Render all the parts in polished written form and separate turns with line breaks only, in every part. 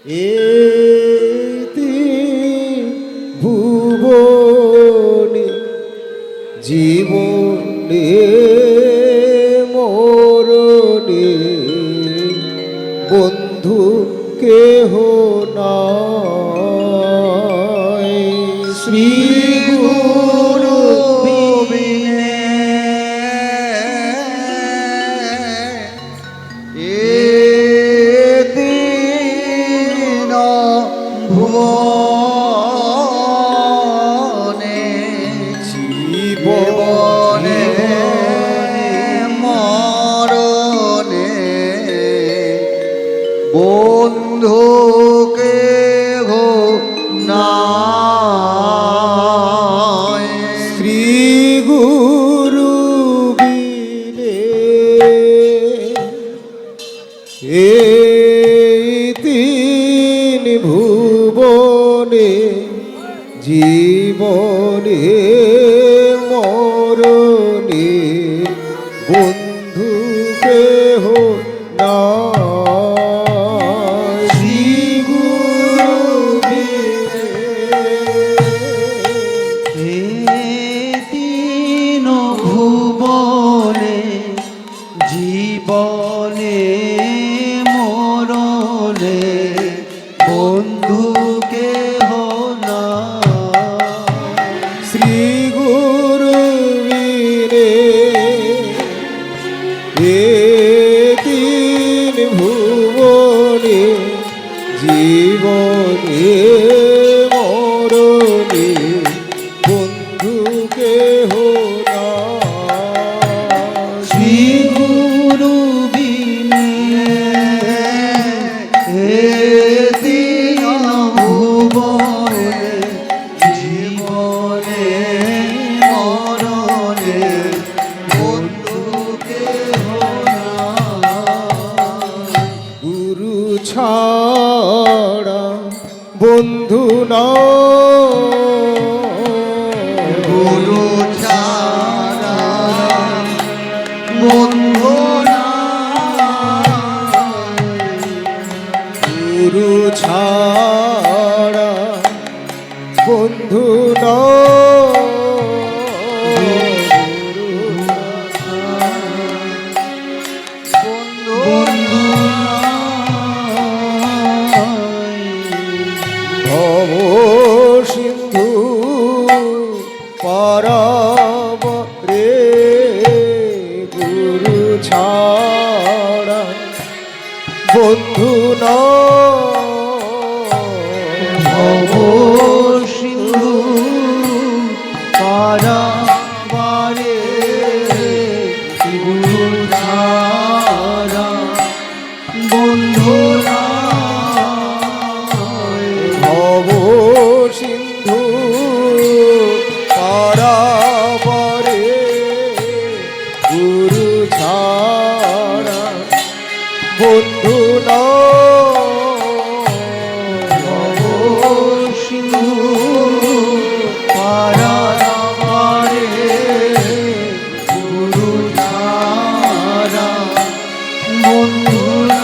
এতি ভুবনে জীবনে মরণে বন্ধু কেহ নাই। শ্রী গুরু বিনে এদিন ভুবনে জীবনে মরণে বন্ধু কেহ নাই। শ্রী গুরু বিনে এই তিন ভুবনে জীবনে মরণে বন্ধু কেহ নাই। শ্রী গুরু বিনে
তিন ভুবনে জীবনে মরণে বন্ধু কেহ নাই।
শ্রী গুরু বিনে এদিন ভুবনে জীবনে মরণে বন্ধু কেহ নাই।
শ্রী গুরু বিনে এদিন ভুবনে জীবনে মরণে বন্ধু কেহ নাই।
গুরু ছাড়া বন্ধু না,
গুরু ছাড়া বন্ধু নাই।
গুরু ছাড়া বন্ধু না,
বন্ধু নাই।
ভব সিন্ধু পারাব রে গুরু ছাড়া বন্ধু না,
ভব সিন্ধু পারাবারে গুরু ছাড়া বন্ধু নাই।
ভব সিন্ধু পারাবারে গুরু ছাড়া বন্ধু না,
ভব সিন্ধু পারাবারে গুরু ছাড়া বন্ধু নাই।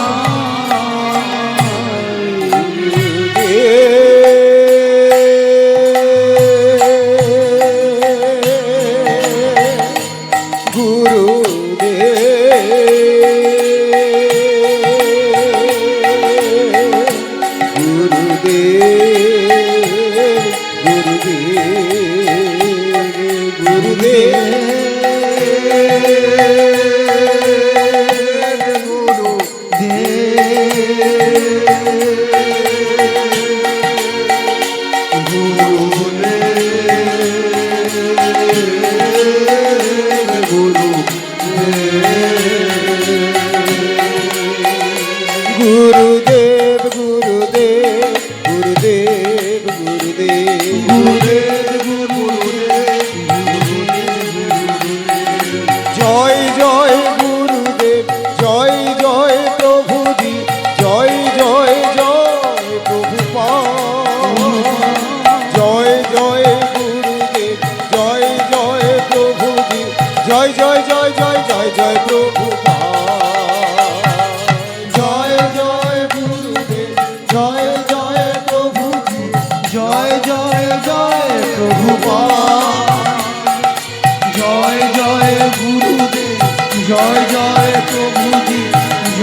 গুরুদেব গুরুদেব গুরুদেব গুরুদেব জয় জয় গুরুদেব, জয় জয় প্রভুজি, জয় জয় জয় প্রভুপাদ। জয় জয় গুরুদেব, জয় জয় প্রভুজি, জয় জয় জয় জয় জয় জয় প্রভুপাদ। জয় জয় গুরুদেব, জয়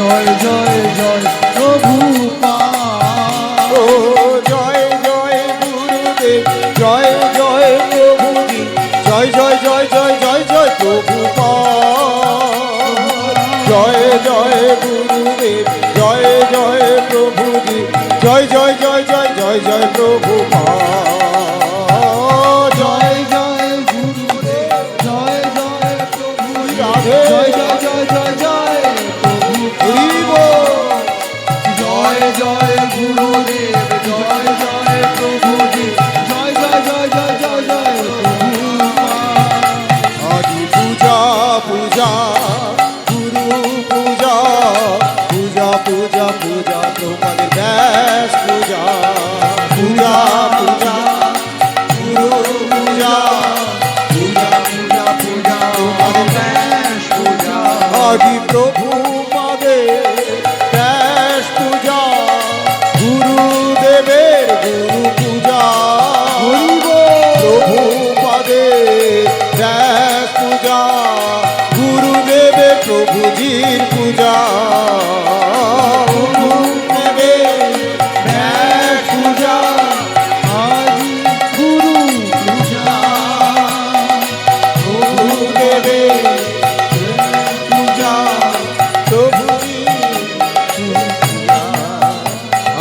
জয় জয় জয় প্রভুপাদ
ও জয় জয় গুরুদেব জয় জয় প্রভুজি জয় জয় জয় জয় জয় জয় প্রভুপাদ জয় জয় গুরুদেব জয় জয় প্রভুজি জয় জয় জয় জয় জয় জয় প্রভুপাদ
জয় জয় গুরুদেব জয় জয় প্রভু
রাধে
জয় জয় জয় জয় জয়
হরি
প্রভুপাদ
বল।
জয় জয় গুরুদেব জয় জয় প্রভুজি জয় জয় জয় জয় জয় জয় প্রভুপাদ
আদি পূজা পূজা গুরু পূজা পূজা পূজা পূজা তোমাদের ব্যাস পূজা পূজা পূজা গুরু পূজা পূজা পূজা পূজা তোমাদের
ব্যাস পূজা
আদি প্রভু পাদে ব্যাস পূজা গুরুদেবের গুরু পূজা প্রভু পাদে ব্যাস পূজা গুরুদেবের প্রভুজির পূজা গুরুদেবের ব্যাস পূজা
আজি গুরু পূজা
গুরুদেবের পূজা প্রভুজির পূজা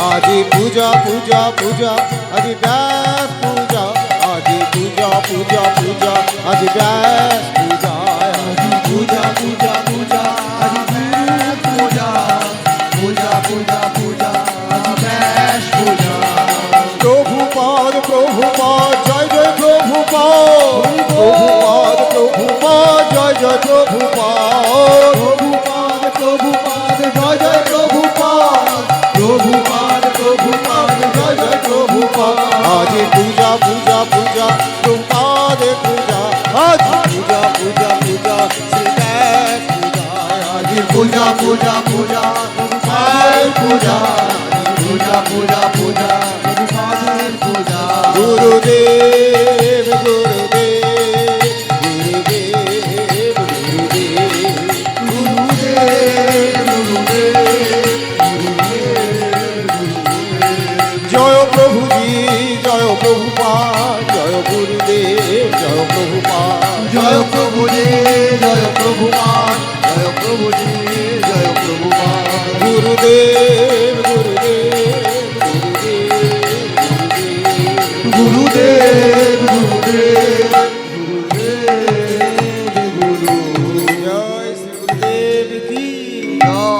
আজি পূজা পূজা পূজা আজি ব্যাস পূজা আজি পূজা পূজা পূজা আজি ব্যাস পূজা আজি
পূজা পূজা পূজা আজি ব্যাস পূজা পূজা পূজা পূজা আজি ব্যাস পূজা
প্রভুপাদ প্রভুপাদ জয় জয় প্রভুপাদ প্রভুপাদ প্রভুপাদ জয় জয় প্রভুপাদ
প্রভুপাদ প্রভুপাদ জয় জয় প্রভুপাদ প্রভুপাদ প্রভুপাদ জয় জয় প্রভুপাদ
আজি পূজা পূজা পূজা প্রভুপাদে পূজা আজি পূজা পূজা পূজা শ্রী ব্যাস পূজা আজি
পূজা পূজা পূজা প্রভুপাদের পূজা পূজা পূজা পূজা প্রভুপাদের পূজা
গুরুদেব গুরুদেব গুরুদেব গুরুদেব
গুরুদেব গুরুদেব
জয় প্রভুজি জয় প্রভুপাদ জয় গুরুদেব জয় প্রভুপাদ
জয় প্রভুজি জয় প্রভুপাদ জয় প্রভুজি জয় প্রভুপাদ
গুরুদেব গুরুদেব গুরুদেব গুরুদেব
গুরুদেব